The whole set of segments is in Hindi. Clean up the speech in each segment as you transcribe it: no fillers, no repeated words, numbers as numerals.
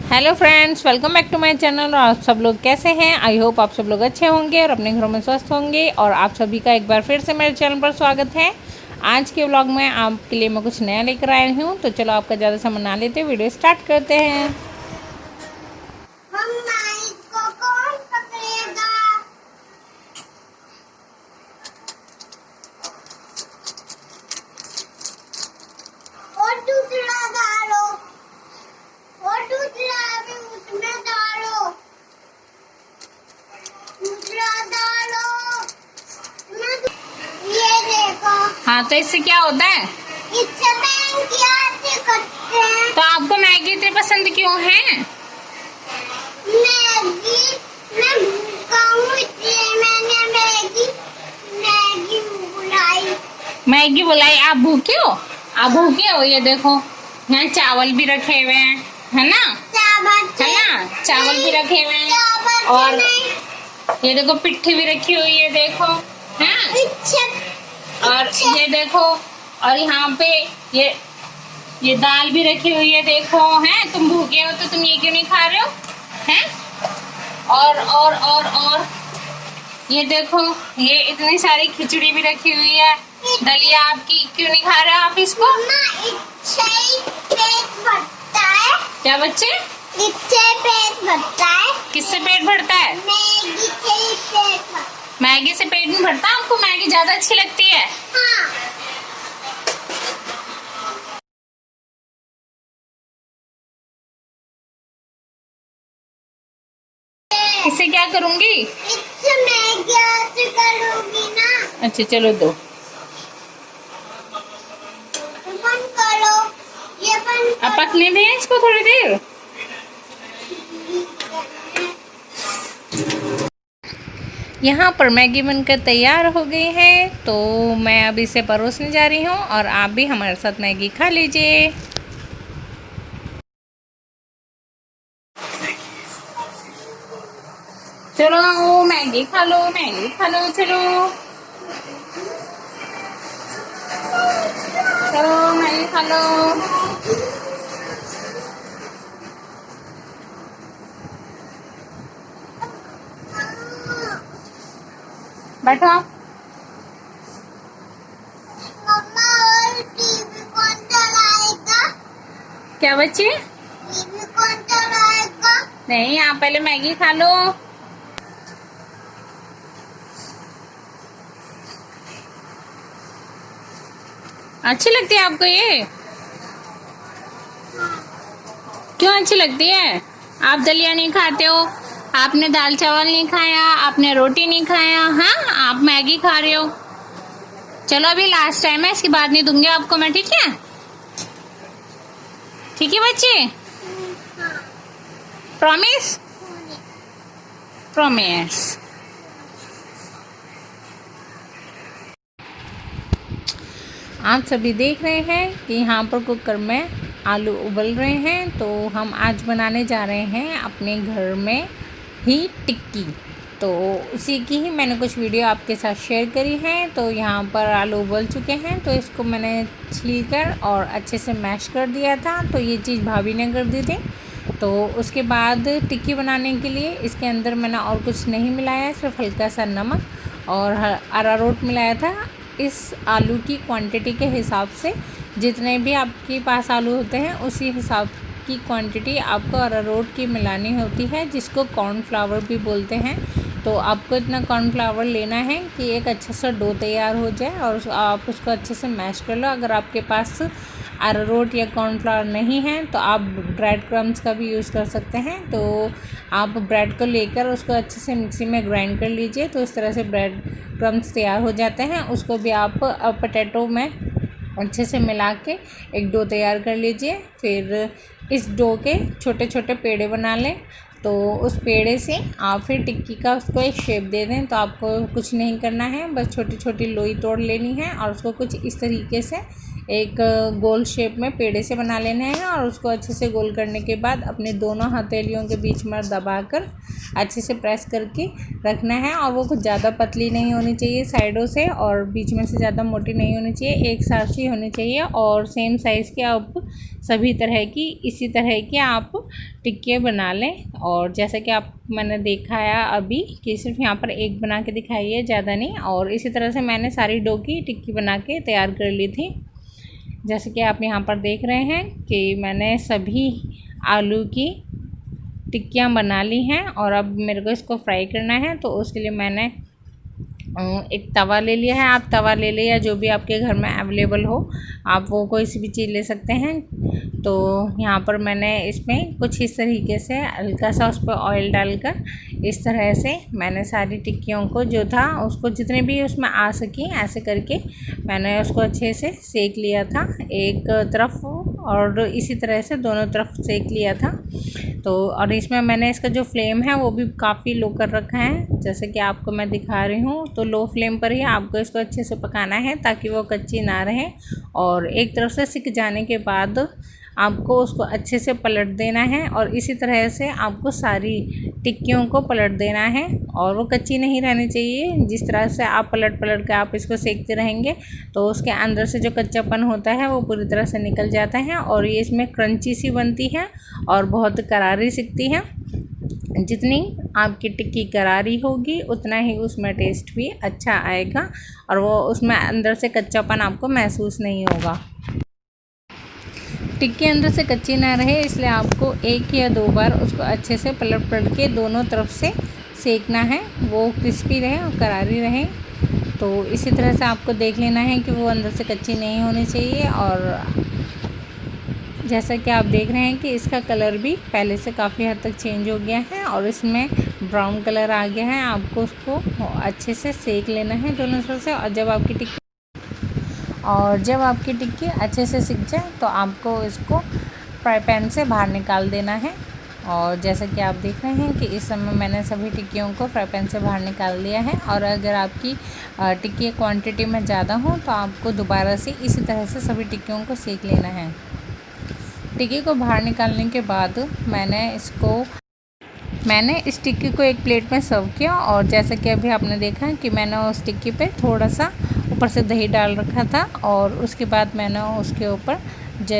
Hello friends, welcome back to my channel. और आप सब लोग कैसे हैं? आई होप आप सब लोग अच्छे होंगे और अपने घरों में स्वस्थ होंगे। और आप सभी का एक बार फिर से मेरे चैनल पर स्वागत है। आज के व्लॉग में आपके लिए मैं कुछ नया लेकर आई हूँ, तो चलो आपका ज़्यादा समय ना लेते वीडियो स्टार्ट करते हैं। हाँ, तो इससे क्या होता है? इससे बैंक याद करते हैं। तो आपको मैगी इतनी पसंद क्यों है? मैगी मैं भूखा हूँ, इसलिए मैंने मैगी बुलाई। मैगी बुलाई? आप भूखे हो? आप भूखे हो? ये देखो, यहाँ चावल भी रखे हुए हैं, है ना? है ना? चावल भी रखे हुए हैं और ये देखो पिट्ठी भी रखी हुई है, देखो। हाँ, और ये देखो, और यहाँ पे ये दाल भी रखी हुई है, देखो। हैं, तुम भूखे हो तो तुम ये क्यों नहीं खा रहे हो? हैं? और ये देखो, ये इतनी सारी खिचड़ी भी रखी हुई है। दलिया आपकी क्यों नहीं खा रहे हो आप इसको? इससे पेट भरता है। क्या बच्चे? इससे पेट भरता है। किससे पेट भरता है? मैगी से ही पेट भरता है। मैगी से पेट नहीं भरता। आपको मैगी ज्यादा अच्छी लगती है? हाँ। इससे क्या करूंगी? इससे मैगी ऐसे करूंगी ना। अच्छा, चलो दो। बंद करो, ये बंद अब पकने दें इसको थोड़ी देर। यहाँ पर मैगी बनकर तैयार हो गई है, तो मैं अब इसे परोसने जा रही हूँ और आप भी हमारे साथ मैगी खा लीजिए। चलो मैगी खा लो, मैगी खा लो, चलो चलो मैगी खा लो। बैठो। मम्मा, और टीवी कौन चलाएगा? क्या बच्चे? टीवी कौन चलाएगा? नहीं, आप पहले मैगी खा लो। अच्छी लगती है आपको ये? क्यों अच्छी लगती है? आप दलिया नहीं खाते हो, आपने दाल चावल नहीं खाया, आपने रोटी नहीं खाया, हाँ, आप मैगी खा रहे हो। चलो अभी लास्ट टाइम है, इसके बाद नहीं दूंगी आपको मैं, ठीक है? ठीक है बच्चे? प्रॉमिस? प्रॉमिस। आप सभी देख रहे हैं कि यहाँ पर कुकर में आलू उबल रहे हैं, तो हम आज बनाने जा रहे हैं अपने घर में ही टिक्की। तो उसी की ही मैंने कुछ वीडियो आपके साथ शेयर करी है। तो यहाँ पर आलू उबल चुके हैं, तो इसको मैंने छीलकर और अच्छे से मैश कर दिया था। तो ये चीज़ भाभी ने कर दी थी। तो उसके बाद टिक्की बनाने के लिए इसके अंदर मैंने और कुछ नहीं मिलाया, सिर्फ हल्का सा नमक और अरारोट मिलाया था। इस आलू की क्वांटिटी के हिसाब से, जितने भी आपके पास आलू होते हैं उसी हिसाब की क्वांटिटी आपको अरारोट की मिलानी होती है, जिसको कॉर्नफ्लावर भी बोलते हैं। तो आपको इतना कॉर्नफ्लावर लेना है कि एक अच्छा सा डो तैयार हो जाए और आप उसको अच्छे से मैश कर लो। अगर आपके पास अरारोट या कॉर्नफ्लावर नहीं है तो आप ब्रेड क्रम्स का भी यूज़ कर सकते हैं। तो आप ब्रेड को लेकर उसको अच्छे से मिक्सी में ग्राइंड कर लीजिए, तो इस तरह से ब्रेड क्रम्स तैयार हो जाते हैं। उसको भी आप पोटैटो में अच्छे से मिला के एक डो तैयार कर लीजिए। फिर इस डो के छोटे छोटे पेड़े बना लें। तो उस पेड़े से आप फिर टिक्की का उसको एक शेप दे दें। तो आपको कुछ नहीं करना है, बस छोटी छोटी लोई तोड़ लेनी है और उसको कुछ इस तरीके से एक गोल शेप में पेड़े से बना लेना है। और उसको अच्छे से गोल करने के बाद अपने दोनों हथेलियों के बीच में दबाकर अच्छे से प्रेस करके रखना है। और वो कुछ ज़्यादा पतली नहीं होनी चाहिए साइडों से, और बीच में से ज़्यादा मोटी नहीं होनी चाहिए, एक साथ ही होनी चाहिए। और सेम साइज़ के आप सभी तरह की इसी तरह की आप टिक्के बना लें। और जैसा कि मैंने देखा है अभी कि सिर्फ यहाँ पर एक बना के दिखाई है, ज़्यादा नहीं। और इसी तरह से मैंने सारी डो की टिक्की बना के तैयार कर ली थी। जैसे कि आप यहाँ पर देख रहे हैं कि मैंने सभी आलू की टिक्कियाँ बना ली हैं और अब मेरे को इसको फ्राई करना है। तो उसके लिए मैंने एक तवा ले लिया है। आप तवा ले लें या जो भी आपके घर में अवेलेबल हो, आप वो कोई सी भी चीज़ ले सकते हैं। तो यहाँ पर मैंने इसमें कुछ इस तरीके से हल्का सा उस पर ऑयल डालकर इस तरह से मैंने सारी टिक्कियों को जो था उसको जितने भी उसमें आ सकी ऐसे करके मैंने उसको अच्छे से सेक लिया था एक तरफ, और इसी तरह से दोनों तरफ सेक लिया था। तो और इसमें मैंने इसका जो फ्लेम है वो भी काफ़ी लो कर रखा है, जैसे कि आपको मैं दिखा रही हूँ। तो लो फ्लेम पर ही आपको इसको अच्छे से पकाना है ताकि वो कच्ची ना रहे। और एक तरफ से सिक जाने के बाद आपको उसको अच्छे से पलट देना है और इसी तरह से आपको सारी टिक्कियों को पलट देना है और वो कच्ची नहीं रहनी चाहिए। जिस तरह से आप पलट के आप इसको सेकते रहेंगे तो उसके अंदर से जो कच्चापन होता है वो पूरी तरह से निकल जाता है और ये इसमें क्रंची सी बनती है और बहुत करारी सिकती है। जितनी आपकी टिक्की करारी होगी उतना ही उसमें टेस्ट भी अच्छा आएगा और वो उसमें अंदर से कच्चापन आपको महसूस नहीं होगा। टिक्की अंदर से कच्ची ना रहे इसलिए आपको 1 या 2 बार उसको अच्छे से पलट के दोनों तरफ से सेकना है, वो क्रिस्पी रहे और करारी रहे। तो इसी तरह से आपको देख लेना है कि वो अंदर से कच्ची नहीं होनी चाहिए। और जैसा कि आप देख रहे हैं कि इसका कलर भी पहले से काफ़ी हद तक चेंज हो गया है और इसमें ब्राउन कलर आ गया है। आपको उसको अच्छे से सेक लेना है दोनों तरफ से। और जब आपकी टिक्की अच्छे से सिक जाए तो आपको इसको फ्राई पैन से बाहर निकाल देना है। और जैसा कि आप देख रहे हैं कि इस समय मैंने सभी टिक्कियों को फ्राई पैन से बाहर निकाल लिया है। और अगर आपकी टिक्की क्वांटिटी में ज़्यादा हो तो आपको दोबारा से इसी तरह से सभी टिक्कियों को सेक लेना है। टिक्की को बाहर निकालने के बाद मैंने इस टिक्की को एक प्लेट में सर्व किया। और जैसा कि अभी आपने देखा कि मैंने उस टिक्की पे थोड़ा सा ऊपर से दही डाल रखा था और उसके बाद मैंने उसके ऊपर जो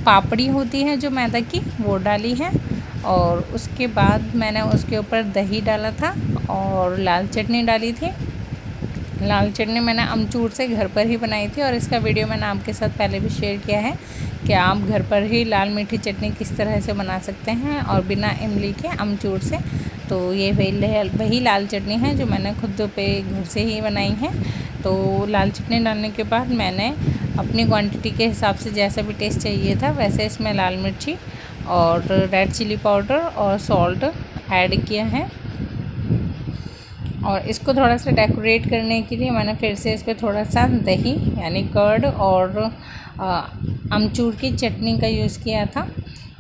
पापड़ी होती है जो मैदा की वो डाली है। और उसके बाद मैंने उसके ऊपर दही डाला था और लाल चटनी डाली थी। लाल चटनी मैंने अमचूर से घर पर ही बनाई थी और इसका वीडियो मैंने आपके साथ पहले भी शेयर किया है कि आप घर पर ही लाल मीठी चटनी किस तरह से बना सकते हैं और बिना इमली के अमचूर से। तो ये वही लाल चटनी है जो मैंने खुद पे घर से ही बनाई है। तो लाल चटनी डालने के बाद मैंने अपनी क्वांटिटी के हिसाब से जैसा भी टेस्ट चाहिए था वैसे इसमें लाल मिर्ची और रेड चिली पाउडर और सॉल्ट ऐड किया है। और इसको थोड़ा सा डेकोरेट करने के लिए मैंने फिर से इस पर थोड़ा सा दही यानी कर्ड और अमचूर की चटनी का यूज़ किया था।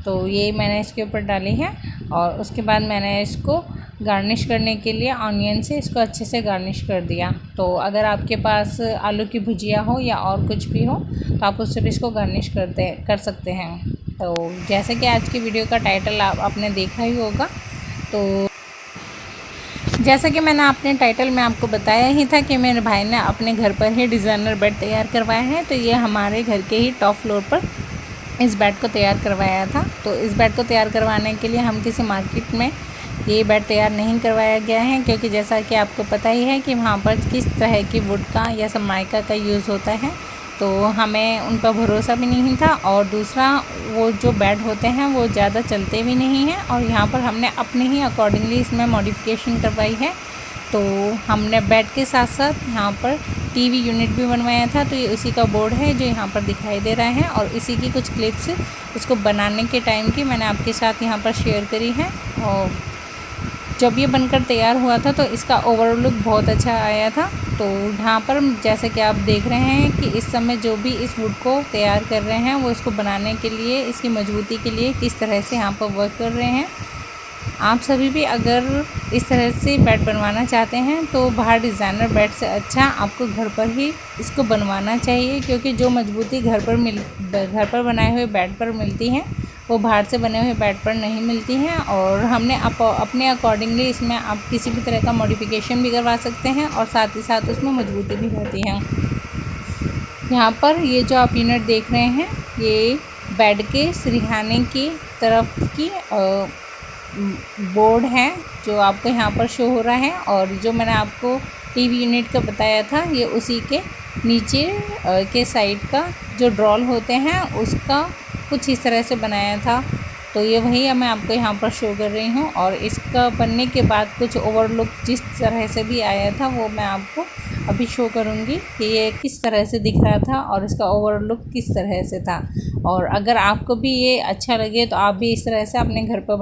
तो ये मैंने इसके ऊपर डाली है और उसके बाद मैंने इसको गार्निश करने के लिए ऑनियन से इसको अच्छे से गार्निश कर दिया। तो अगर आपके पास आलू की भुजिया हो या और कुछ भी हो तो आप उससे भी इसको गार्निश कर सकते हैं। तो जैसे कि आज की वीडियो का टाइटल आपने देखा ही होगा, तो जैसा कि मैंने अपने टाइटल में आपको बताया ही था कि मेरे भाई ने अपने घर पर ही डिज़ाइनर बेड तैयार करवाया है। तो ये हमारे घर के ही टॉप फ्लोर पर इस बेड को तैयार करवाया था। तो इस बेड को तैयार करवाने के लिए हम किसी मार्केट में ये बेड तैयार नहीं करवाया गया है, क्योंकि जैसा कि आपको पता ही है कि वहाँ पर किस तरह की वुड का या सरमाइका का यूज़ होता है। तो हमें उन पर भरोसा भी नहीं था और दूसरा वो जो बेड होते हैं वो ज़्यादा चलते भी नहीं हैं। और यहाँ पर हमने अपने ही अकॉर्डिंगली इसमें मॉडिफिकेशन करवाई है। तो हमने बेड के साथ साथ यहाँ पर टीवी यूनिट भी बनवाया था। तो ये उसी का बोर्ड है जो यहाँ पर दिखाई दे रहा है और इसी की कुछ क्लिप्स इसको बनाने के टाइम की मैंने आपके साथ यहाँ पर शेयर करी है। और जब ये बनकर तैयार हुआ था तो इसका ओवरऑल लुक बहुत अच्छा आया था। तो यहाँ पर जैसे कि आप देख रहे हैं कि इस समय जो भी इस वुड को तैयार कर रहे हैं वो इसको बनाने के लिए, इसकी मजबूती के लिए किस तरह से यहाँ पर वर्क कर रहे हैं। आप सभी भी अगर इस तरह से बेड बनवाना चाहते हैं तो बाहर डिज़ाइनर बेड से अच्छा आपको घर पर ही इसको बनवाना चाहिए, क्योंकि जो मजबूती घर पर बनाए हुए बेड पर मिलती है वो बाहर से बने हुए बेड पर नहीं मिलती हैं। और हमने अपने अकॉर्डिंगली इसमें आप किसी भी तरह का मॉडिफिकेशन भी करवा सकते हैं और साथ ही साथ उसमें मजबूती भी रहती है। यहाँ पर ये जो आप यूनिट देख रहे हैं ये बेड के सिरहाने की तरफ की बोर्ड है जो आपको यहाँ पर शो हो रहा है, और जो मैंने आपको टीवी यूनिट का बताया था ये उसी के नीचे के साइड का जो ड्रॉल होते हैं उसका कुछ इस तरह से बनाया था। तो ये वही मैं आपको यहाँ पर शो कर रही हूँ, और इसका बनने के बाद कुछ ओवरलुक जिस तरह से भी आया था वो मैं आपको अभी शो करूँगी कि ये किस तरह से दिख रहा था और इसका ओवरलुक किस तरह से था। और अगर आपको भी ये अच्छा लगे तो आप भी इस तरह से अपने घर पर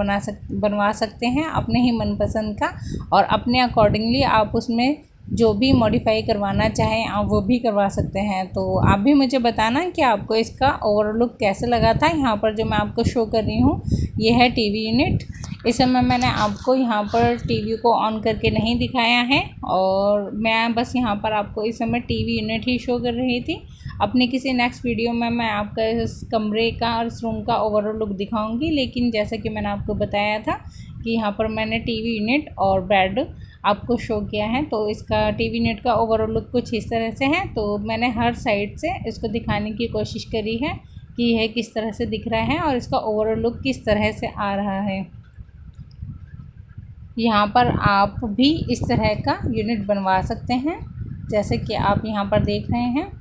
बनवा सकते हैं अपने ही मनपसंद का, और अपने अकॉर्डिंगली आप उसमें जो भी मॉडिफाई करवाना चाहें आप वो भी करवा सकते हैं। तो आप भी मुझे बताना कि आपको इसका ओवरलुक कैसे लगा था। यहाँ पर जो मैं आपको शो कर रही हूँ ये है टीवी यूनिट। इस समय मैंने आपको यहाँ पर टीवी को ऑन करके नहीं दिखाया है, और मैं बस यहाँ पर आपको इस समय टीवी यूनिट ही शो कर रही थी। अपने किसी नेक्स्ट वीडियो में मैं आपका इस कमरे का और इस रूम का ओवरऑल लुक दिखाऊंगी, लेकिन जैसा कि मैंने आपको बताया था कि यहाँ पर मैंने टीवी यूनिट और बेड आपको शो किया है। तो इसका टीवी यूनिट का ओवरऑल लुक कुछ इस तरह से है। तो मैंने हर साइड से इसको दिखाने की कोशिश करी है कि यह किस तरह से दिख रहा है और इसका ओवरऑल लुक किस तरह से आ रहा है। यहाँ पर आप भी इस तरह का यूनिट बनवा सकते हैं जैसे कि आप यहाँ पर देख रहे हैं।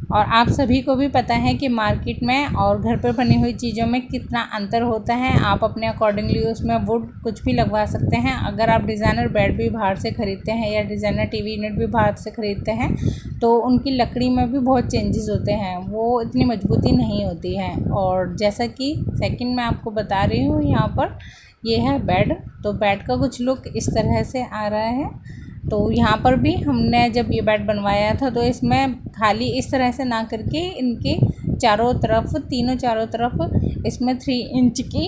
और आप सभी को भी पता है कि मार्केट में और घर पर बनी हुई चीज़ों में कितना अंतर होता है। आप अपने अकॉर्डिंगली उसमें वुड कुछ भी लगवा सकते हैं। अगर आप डिज़ाइनर बेड भी बाहर से ख़रीदते हैं या डिज़ाइनर टीवी यूनिट भी बाहर से ख़रीदते हैं तो उनकी लकड़ी में भी बहुत चेंजेस होते हैं, वो इतनी मजबूती नहीं होती है। और जैसा कि सेकंड मैं आपको बता रही हूँ यहाँ पर ये है बेड। तो बेड का कुछ लुक इस तरह से आ रहा है। तो यहाँ पर भी हमने जब ये बेड बनवाया था तो इसमें खाली इस तरह से ना करके इनके चारों तरफ इसमें 3 इंच की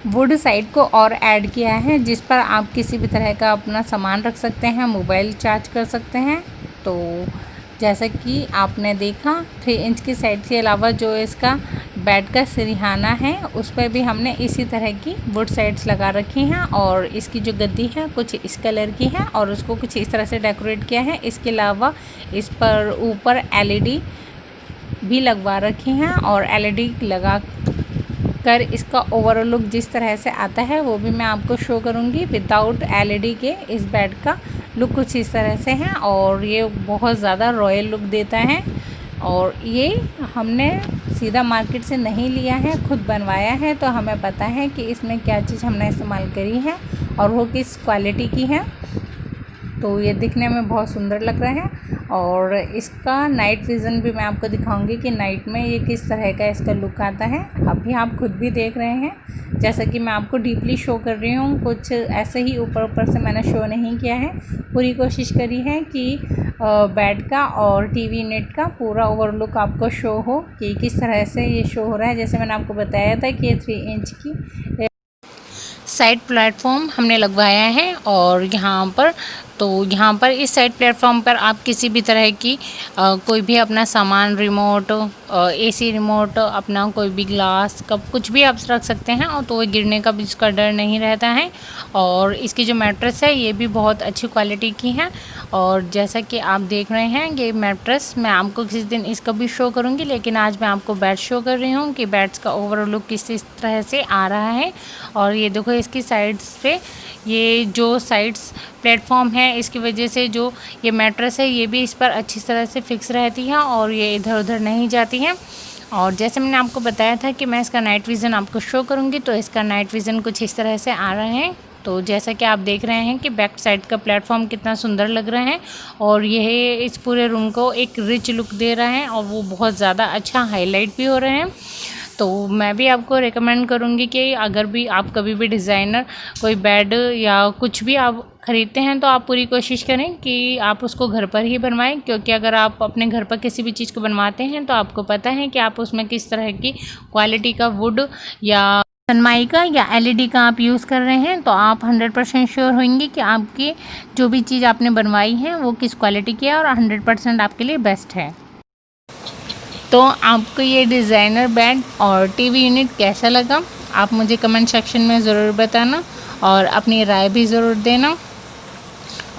वुड साइड को और ऐड किया है, जिस पर आप किसी भी तरह का अपना सामान रख सकते हैं, मोबाइल चार्ज कर सकते हैं। तो जैसा कि आपने देखा 3 इंच की साइड के अलावा जो इसका बेड का सिरहाना है उस पर भी हमने इसी तरह की वुड साइड्स लगा रखी हैं। और इसकी जो गद्दी है कुछ इस कलर की है और उसको कुछ इस तरह से डेकोरेट किया है। इसके अलावा इस पर ऊपर LED भी लगवा रखी हैं, और LED लगा कर इसका ओवरऑल लुक जिस तरह से आता है वो भी मैं आपको शो करूँगी। विदाउट LED के इस बेड का लुक कुछ इस तरह से है, और ये बहुत ज़्यादा रॉयल लुक देता है। और ये हमने सीधा मार्केट से नहीं लिया है, खुद बनवाया है, तो हमें पता है कि इसमें क्या चीज़ हमने इस्तेमाल करी है और वो किस क्वालिटी की है। तो ये दिखने में बहुत सुंदर लग रहा है। और इसका नाइट विज़न भी मैं आपको दिखाऊंगी कि नाइट में ये किस तरह का इसका लुक आता है। अभी आप खुद भी देख रहे हैं जैसा कि मैं आपको डीपली शो कर रही हूँ, कुछ ऐसे ही ऊपर से मैंने शो नहीं किया है। पूरी कोशिश करी है कि बेड का और टीवी यूनिट का पूरा ओवर लुक आपको शो हो कि किस तरह से ये शो हो रहा है। जैसे मैंने आपको बताया था कि ये 3 इंच की साइड प्लेटफॉर्म हमने लगवाया है, और यहाँ पर इस साइड प्लेटफॉर्म पर आप किसी भी तरह की कोई भी अपना सामान, रिमोट, AC रिमोट, अपना कोई भी ग्लास कप कुछ भी आप रख सकते हैं, और तो वो गिरने का भी इसका डर नहीं रहता है। और इसकी जो मैट्रेस है ये भी बहुत अच्छी क्वालिटी की है। और जैसा कि आप देख रहे हैं ये मैट्रेस मैं आपको किसी दिन इसका भी शो करूँगी, लेकिन आज मैं आपको बेड शो कर रही हूँ कि बेड्स का ओवरऑल लुक किस तरह से आ रहा है। और ये देखो इसकी साइड्स पे ये जो साइड्स प्लेटफॉर्म है इसकी वजह से जो ये मैट्रेस है ये भी इस पर अच्छी तरह से फिक्स रहती है और ये इधर उधर नहीं जाती है। और जैसे मैंने आपको बताया था कि मैं इसका नाइट विज़न आपको शो करूँगी, तो इसका नाइट विज़न कुछ इस तरह से आ रहा है। तो जैसा कि आप देख रहे हैं कि बैक साइड का प्लेटफॉर्म कितना सुंदर लग रहा है, और यह इस पूरे रूम को एक रिच लुक दे रहा है, और वो बहुत ज़्यादा अच्छा हाईलाइट भी हो रहे हैं। तो मैं भी आपको रेकमेंड करूँगी कि अगर भी आप कभी भी डिज़ाइनर कोई बेड या कुछ भी आप ख़रीदते हैं तो आप पूरी कोशिश करें कि आप उसको घर पर ही बनवाएं, क्योंकि अगर आप अपने घर पर किसी भी चीज़ को बनवाते हैं तो आपको पता है कि आप उसमें किस तरह की क्वालिटी का वुड या सनमाइका या LED का आप यूज़ कर रहे हैं, तो आप 100% श्योर होंगे कि आपकी जो भी चीज़ आपने बनवाई है वो किस क्वालिटी की है और 100% आपके लिए बेस्ट है। तो आपको ये डिज़ाइनर बेड और टीवी यूनिट कैसा लगा आप मुझे कमेंट सेक्शन में ज़रूर बताना, और अपनी राय भी ज़रूर देना।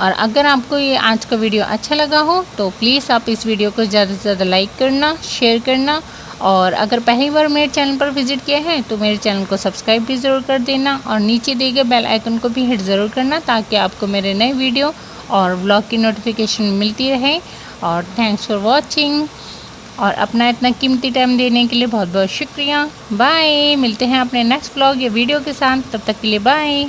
और अगर आपको ये आज का वीडियो अच्छा लगा हो तो प्लीज़ आप इस वीडियो को ज़्यादा से ज़्यादा लाइक करना, शेयर करना, और अगर पहली बार मेरे चैनल पर विज़िट किया है तो मेरे चैनल को सब्सक्राइब भी ज़रूर कर देना और नीचे दिए गए बेल आइकन को भी हिट ज़रूर करना ताकि आपको मेरे नए वीडियो और व्लॉग की नोटिफिकेशन मिलती रहे। और थैंक्स फॉर वॉचिंग और अपना इतना कीमती टाइम देने के लिए बहुत बहुत शुक्रिया। बाय, मिलते हैं अपने नेक्स्ट व्लॉग या वीडियो के साथ, तब तक के लिए बाय।